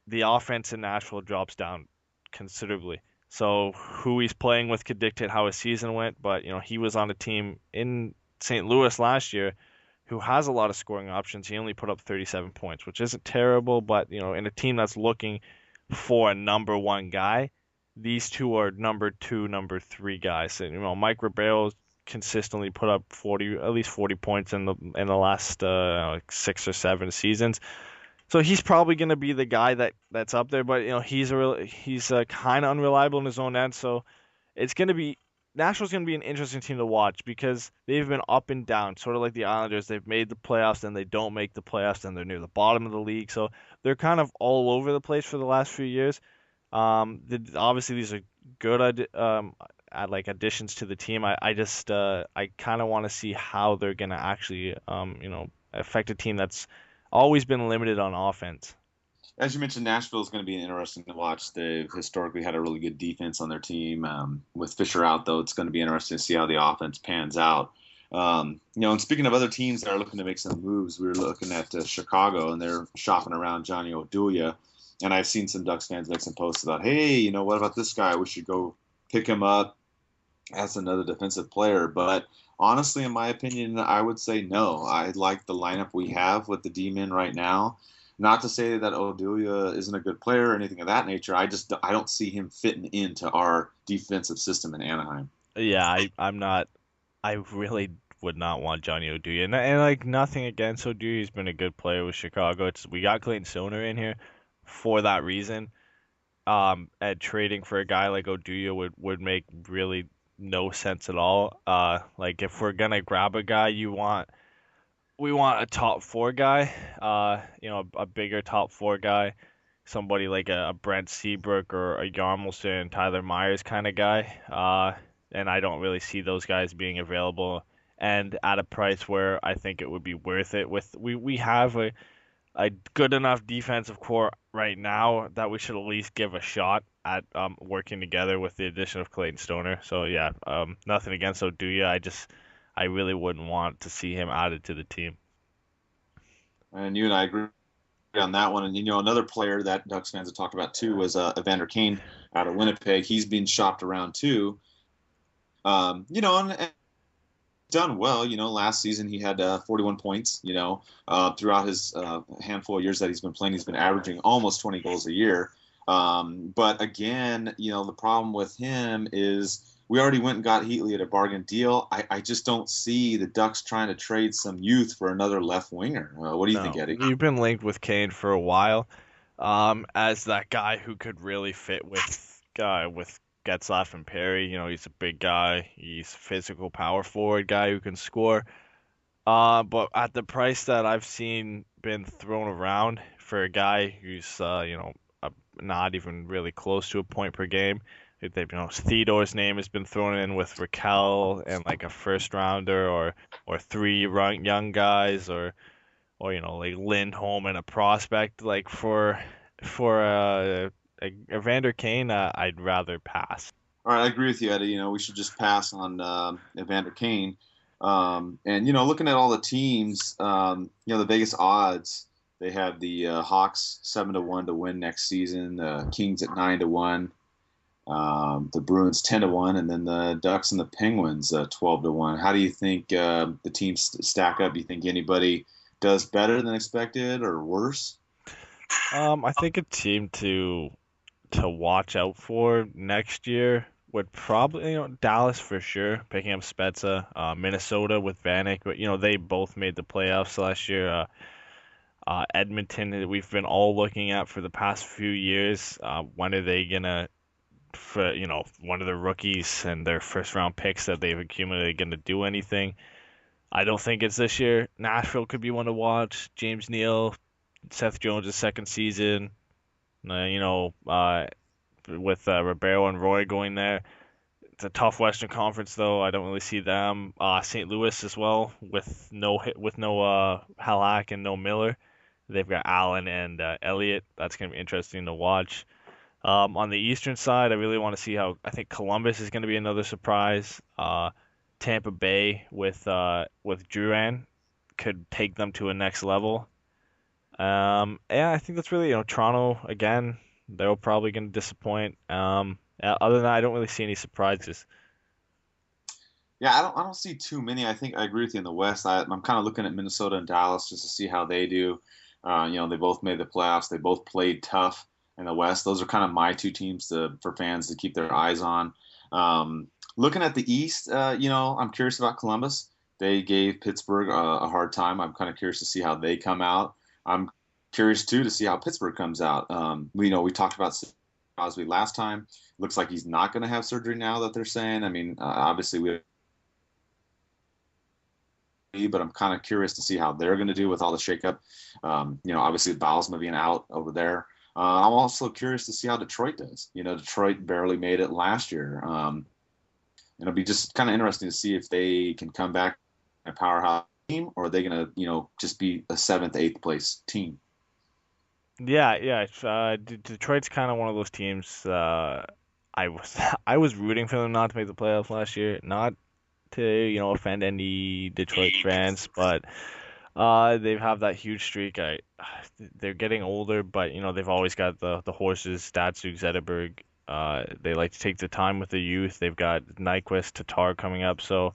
the offense in Nashville drops down considerably. So who he's playing with could dictate how his season went, but he was on a team in St. Louis last year who has a lot of scoring options. He only put up 37 points, which isn't terrible, but in a team that's looking for a number 1 guy, these two are number 2, number 3 guys. And Mike Ribeiro consistently put up at least 40 points in the last 6 or 7 seasons. So he's probably going to be the guy that's up there, but he's kind of unreliable in his own end. So Nashville's going to be an interesting team to watch because they've been up and down, sort of like the Islanders. They've made the playoffs, then they don't make the playoffs, then they're near the bottom of the league. So they're kind of all over the place for the last few years. Obviously these are good additions to the team. I just I kind of want to see how they're going to actually affect a team that's always been limited on offense. As you mentioned, Nashville is going to be interesting to watch. They've historically had a really good defense on their team. With Fisher out, though, it's going to be interesting to see how the offense pans out. And speaking of other teams that are looking to make some moves, we were looking at Chicago, and they're shopping around Johnny Oduya. And I've seen some Ducks fans make some posts about, hey, what about this guy? We should go pick him up as another defensive player. But honestly, in my opinion, I would say no. I like the lineup we have with the D-men right now. Not to say that Oduya isn't a good player or anything of that nature. I don't see him fitting into our defensive system in Anaheim. Yeah, I'm not. I really would not want Johnny Oduya. And like nothing against Oduya. He's been a good player with Chicago. We got Clayton Stoner in here for that reason. And trading for a guy like Oduya would make really no sense at all. Like if we're gonna grab a guy, we want a top four guy, a bigger top four guy, somebody like a Brent Seabrook or a Yarmulson, Tyler Myers kind of guy. And I don't really see those guys being available and at a price where I think it would be worth it. We have a good enough defensive core right now that we should at least give a shot at working together with the addition of Clayton Stoner. So yeah, nothing against Oduya. I really wouldn't want to see him added to the team. And you and I agree on that one. And another player that Ducks fans have talked about too was Evander Kane out of Winnipeg. He's been shopped around too. And done well. Last season he had 41 points. Throughout his handful of years that he's been playing, he's been averaging almost 20 goals a year. But again, the problem with him is we already went and got Heatley at a bargain deal. I just don't see the Ducks trying to trade some youth for another left winger. What do you think, Eddie? You've been linked with Kane for a while, as that guy who could really fit with Getzlaf and Perry. He's a big guy. He's a physical power forward guy who can score. But at the price that I've seen been thrown around for a guy who's not even really close to a point per game. Theodore's name has been thrown in with Raquel and like a first rounder or three young guys or like Lindholm and a prospect. Like for Evander Kane, I'd rather pass. All right, I agree with you, Eddie. We should just pass on Evander Kane. And looking at all the teams, the Vegas odds, they have the Hawks 7-1 to win next season, the Kings at 9-1. The Bruins 10-1, and then the Ducks and the Penguins 12-1. How do you think the teams stack up? Do you think anybody does better than expected or worse? I think a team to watch out for next year would probably Dallas for sure, picking up Spezza. Minnesota with Vanek, but they both made the playoffs last year. Edmonton, we've been all looking at for the past few years. When are they gonna? For one of the rookies and their first round picks that they've accumulated going to do anything. I don't think it's this year. Nashville could be one to watch. James Neal, Seth Jones' second season. With Ribeiro and Roy going there. It's a tough Western Conference though. I don't really see them. St. Louis as well with no Halak and no Miller. They've got Allen and Elliott. That's going to be interesting to watch. On the Eastern side, I really want to see how. I think Columbus is going to be another surprise. Tampa Bay with Duran could take them to a next level. I think that's really Toronto again. They're probably going to disappoint. Other than that, I don't really see any surprises. Yeah, I don't see too many. I think I agree with you in the West. I'm kind of looking at Minnesota and Dallas just to see how they do. They both made the playoffs. They both played tough in the West. Those are kind of my two teams for fans to keep their eyes on. Looking at the East, I'm curious about Columbus. They gave Pittsburgh a hard time. I'm kind of curious to see how they come out. I'm curious too to see how Pittsburgh comes out. We talked about Crosby last time. Looks like he's not going to have surgery now that they're saying. I mean, obviously but I'm kind of curious to see how they're going to do with all the shakeup. Obviously Baalsma being out over there. I'm also curious to see how Detroit does. Detroit barely made it last year. It'll be just kind of interesting to see if they can come back a powerhouse team, or are they going to, just be a 7th, 8th place team? Yeah. Detroit's kind of one of those teams. I was rooting for them not to make the playoffs last year, not to offend any Detroit fans, but they have that huge streak. They're getting older, but they've always got the horses. Datsuk, Zetterberg. They like to take the time with the youth. They've got Nyquist, Tatar coming up, so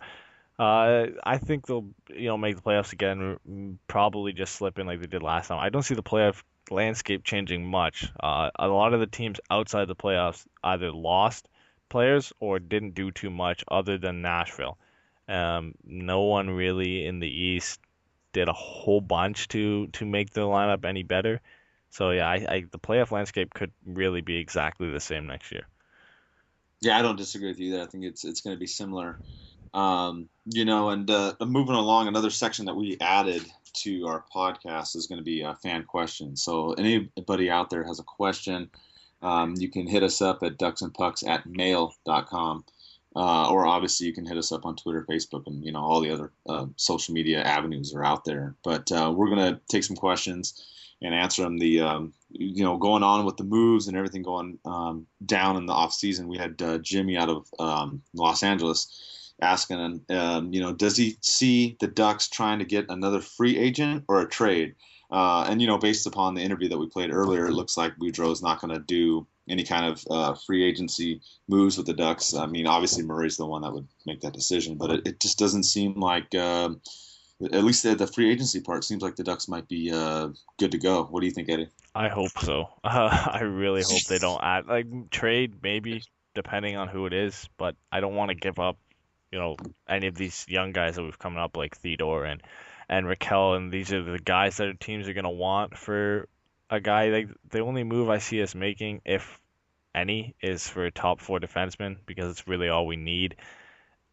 I think they'll make the playoffs again. Probably just slip in like they did last time. I don't see the playoff landscape changing much. A lot of the teams outside the playoffs either lost players or didn't do too much, other than Nashville. No one really in the East did a whole bunch to make the lineup any better. So yeah, the playoff landscape could really be exactly the same next year. Yeah, I don't disagree with you there. I think it's going to be similar. And moving along, another section that we added to our podcast is going to be fan questions. So anybody out there has a question, you can hit us up at DucksNPucks@mail.com. Or obviously you can hit us up on Twitter, Facebook, and all the other social media avenues are out there. But we're going to take some questions and answer them. Going on with the moves and everything going down in the off season, we had Jimmy out of Los Angeles asking, does he see the Ducks trying to get another free agent or a trade? Based upon the interview that we played earlier, it looks like Boudreau is not going to do any kind of free agency moves with the Ducks. I mean, obviously Murray's the one that would make that decision, but it just doesn't seem like, at least the free agency part, seems like the Ducks might be good to go. What do you think, Eddie? I hope so. I really hope they don't add trade maybe depending on who it is, but I don't want to give up, any of these young guys that we've coming up like Theodore and Raquel, and these are the guys that teams are gonna want for a guy. Like the only move I see us making, if any, is for a top four defenseman because it's really all we need.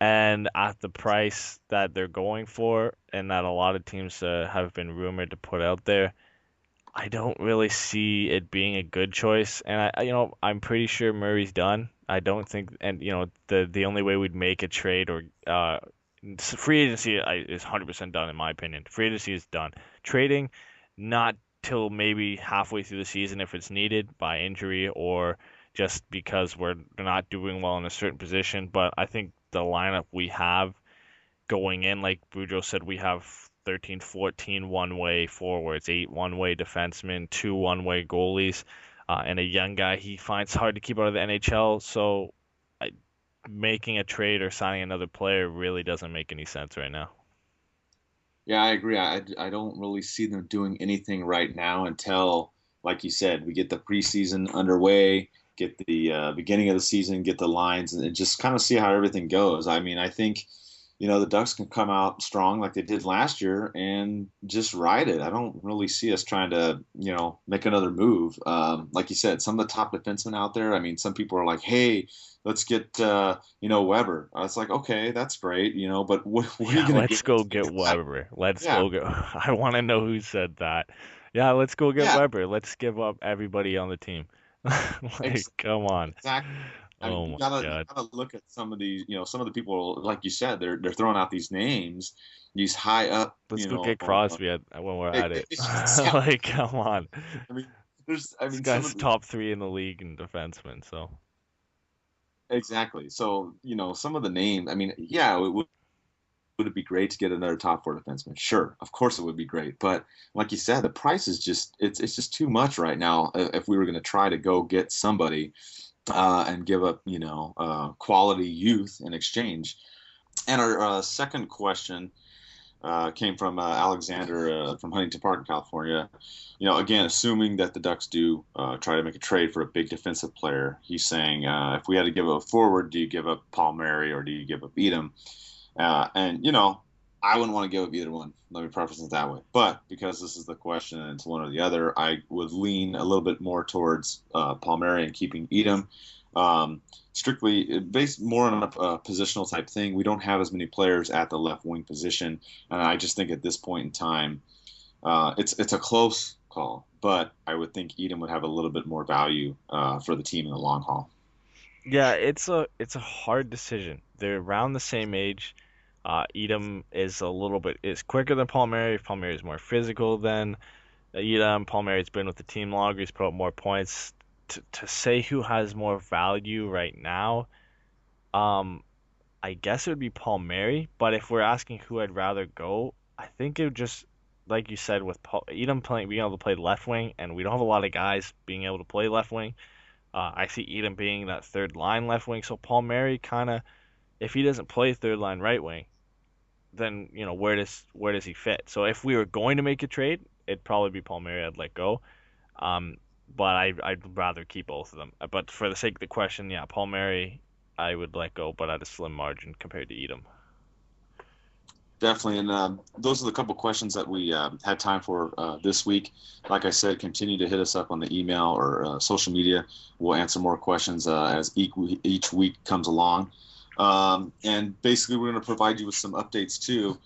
And at the price that they're going for, and that a lot of teams have been rumored to put out there, I don't really see it being a good choice. And I'm pretty sure Murray's done. I don't think, and the only way we'd make a trade or free agency is 100% done in my opinion. Free agency is done. Trading, not till maybe halfway through the season if it's needed by injury or just because we're not doing well in a certain position. But I think the lineup we have going in, like Boudreau said, we have 13, 14 one-way forwards, 8 one-way defensemen, 2 one-way goalies, and a young guy he finds hard to keep out of the NHL. So making a trade or signing another player really doesn't make any sense right now. Yeah, I agree. I don't really see them doing anything right now until, like you said, we get the preseason underway, get the beginning of the season, get the lines, and just kind of see how everything goes. I mean, I think, the Ducks can come out strong like they did last year and just ride it. I don't really see us trying to, make another move. Like you said, some of the top defensemen out there, I mean, some people are like, hey, let's get, Weber. It's like, okay, that's great, but what are you going to Let's go get Weber. Let's go get. I want to know who said that. Yeah, let's go get Weber. Let's give up everybody on the team. Come on. Exactly. I mean, Oh you my gotta God. look at some of these, some of the people, like you said, they're throwing out these names, these high up, Let's go get Crosby when we're at it. Come on. I mean, This guy's top 3 in the league in defensemen, so. Exactly. So, some of the names, I mean, yeah, would it be great to get another top four defenseman? Sure, of course it would be great. But like you said, the price is it's just too much right now. If we were going to try to go get somebody and give up, quality youth in exchange. And our second question came from Alexander from Huntington Park in California. Again, assuming that the Ducks do try to make a trade for a big defensive player, he's saying, if we had to give up a forward, do you give up Paul Murray or do you give up Edom? I wouldn't want to give up either one. Let me preface it that way. But because this is the question and it's one or the other, I would lean a little bit more towards Paul Murray and keeping Edom. Strictly based more on a positional type thing. We don't have as many players at the left wing position, and I just think at this point in time, it's a close call. But I would think Edom would have a little bit more value for the team in the long haul. Yeah, it's a hard decision. They're around the same age. Edom is quicker than Paul Murray. Paul Murray is more physical than Edom. Paul Murray's been with the team longer. He's put up more points. To say who has more value right now, I guess it would be Paul Murray. But if we're asking who I'd rather go, I think it would just, like you said, with Edom being able to play left wing, and we don't have a lot of guys being able to play left wing. I see Edom being that third line left wing. So Paul Murray kind of, if he doesn't play third line right wing, then where does he fit? So if we were going to make a trade, it'd probably be Paul Murray I'd let go. But I'd rather keep both of them. But for the sake of the question, yeah, Paul Murray I would let go, but at a slim margin compared to Edom. Definitely, and those are the couple questions that we had time for this week. Like I said, continue to hit us up on the email or social media. We'll answer more questions as each week comes along. And basically, we're going to provide you with some updates too.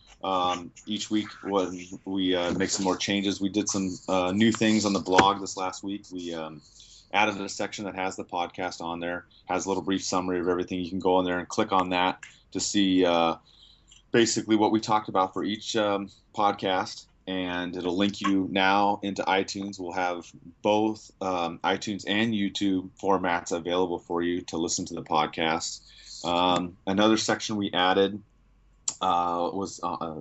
Each week, when we make some more changes, we did some new things on the blog this last week. We added a section that has the podcast on there, has a little brief summary of everything. You can go on there and click on that to see basically what we talked about for each podcast, and it'll link you now into iTunes. We'll have both iTunes and YouTube formats available for you to listen to the podcast. Another section we added was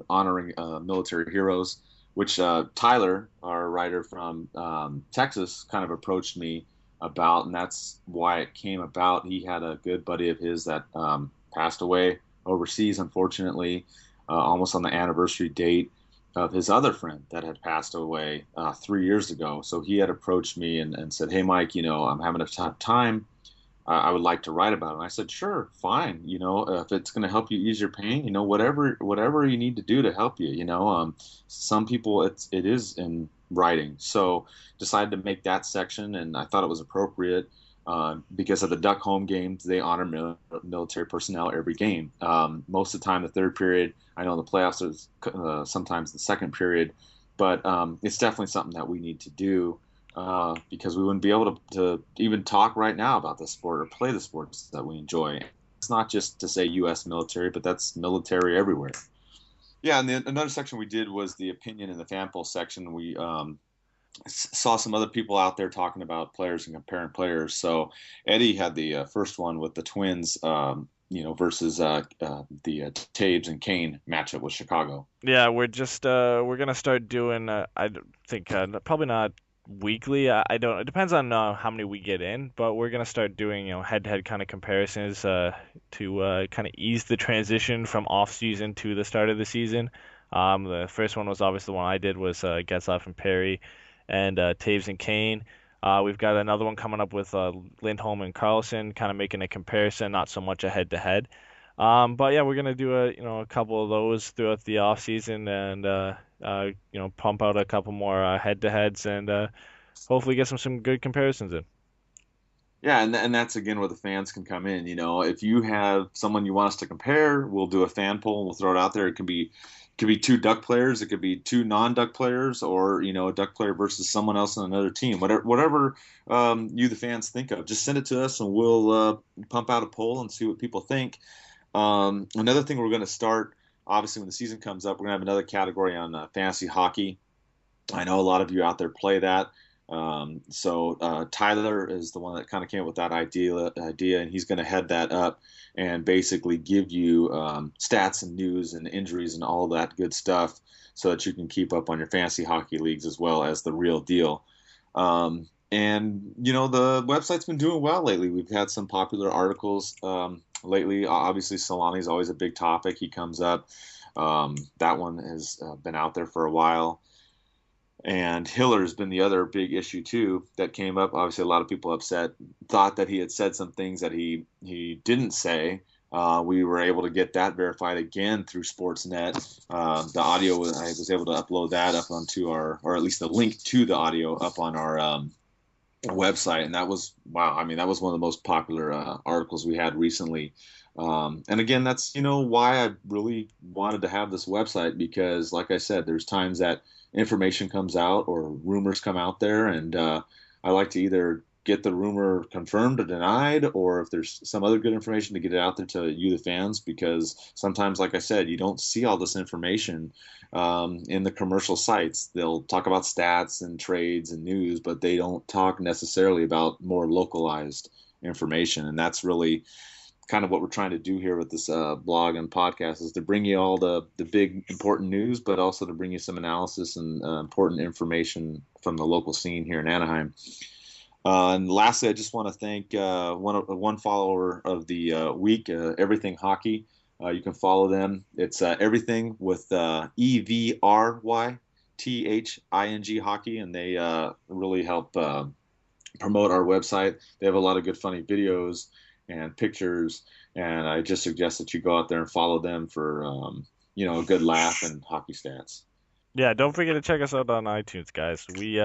honoring military heroes, which Tyler, our writer from Texas, kind of approached me about, and that's why it came about. He had a good buddy of his that passed away overseas, unfortunately, almost on the anniversary date of his other friend that had passed away 3 years ago. So he had approached me and said, "Hey, Mike, I'm having a tough time. I would like to write about it." And I said, "Sure, fine. If it's going to help you ease your pain, whatever you need to do to help you. Some people it is in writing." So decided to make that section, and I thought it was appropriate. Because of the Duck home games, they honor military personnel every game. Most of the time, the third period. I know in the playoffs, there's sometimes the second period, but it's definitely something that we need to do because we wouldn't be able to even talk right now about the sport or play the sports that we enjoy. It's not just to say U.S. military, but that's military everywhere. Yeah, and another section we did was the opinion in the fan poll section. We saw some other people out there talking about players and comparing players. So Eddie had the first one with the Twins, versus the Taves and Kane matchup with Chicago. Yeah, we're gonna start doing. I think probably not weekly. I don't. It depends on how many we get in, but we're gonna start doing head-to-head kind of comparisons to kind of ease the transition from off season to the start of the season. The first one was obviously the one I did was Getzlaf and Perry, and Taves and Kane. We've got another one coming up with Lindholm and Carlson, kind of making a comparison, not so much a head-to-head. But yeah, we're gonna do a couple of those throughout the off season, and pump out a couple more head-to-heads, and hopefully get some good comparisons in. Yeah, and that's again where the fans can come in. If you have someone you want us to compare, we'll do a fan poll and we'll throw it out there. It could be two Duck players, it could be two non-Duck players, or a Duck player versus someone else on another team. Whatever you the fans think of, just send it to us and we'll pump out a poll and see what people think. Another thing we're going to start, obviously, when the season comes up, we're going to have another category on fantasy hockey. I know a lot of you out there play that. So Tyler is the one that kind of came up with that idea, and he's going to head that up and basically give you stats and news and injuries and all that good stuff so that you can keep up on your fantasy hockey leagues as well as the real deal. And the website's been doing well lately. We've had some popular articles lately. Obviously, Selanne is always a big topic. He comes up. That one has been out there for a while. And Hiller's been the other big issue, too, that came up. Obviously, a lot of people thought that he had said some things that he didn't say. We were able to get that verified again through Sportsnet. The audio, I was able to upload that up onto or at least the link to the audio up on our website. And that was, wow, I mean, that was one of the most popular articles we had recently. And again, that's, why I really wanted to have this website, because like I said, there's times that information comes out or rumors come out there, and I like to either get the rumor confirmed or denied, or if there's some other good information, to get it out there to you, the fans, because sometimes, like I said, you don't see all this information in the commercial sites. They'll talk about stats and trades and news, but they don't talk necessarily about more localized information, and that's really kind of what we're trying to do here with this blog and podcast, is to bring you all the big important news, but also to bring you some analysis and important information from the local scene here in Anaheim. And lastly, I just want to thank one follower of the week, Everything Hockey. You can follow them. It's Everything with EVRYTHING Hockey, and they really help promote our website. They have a lot of good funny videos and pictures, and I just suggest that you go out there and follow them for a good laugh and hockey stats. Yeah, don't forget to check us out on iTunes, guys. We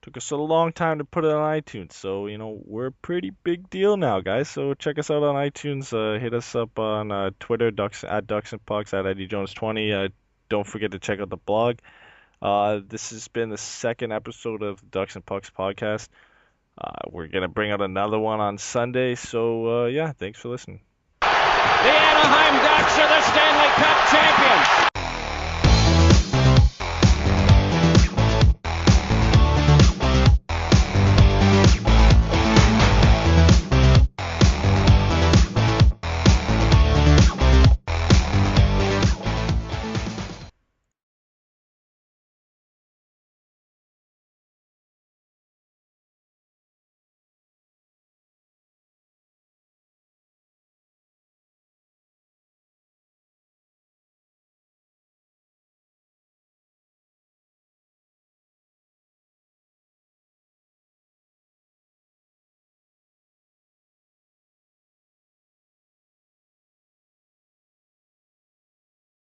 took us a long time to put it on iTunes, so we're a pretty big deal now, guys. So check us out on iTunes. Hit us up on Twitter, at DucksNPucks, at Eddie Jones 20. Don't forget to check out the blog. This has been the second episode of the Ducks and Pucks podcast. We're gonna bring out another one on Sunday. So yeah, thanks for listening. The Anaheim Ducks are the Stanley Cup champions.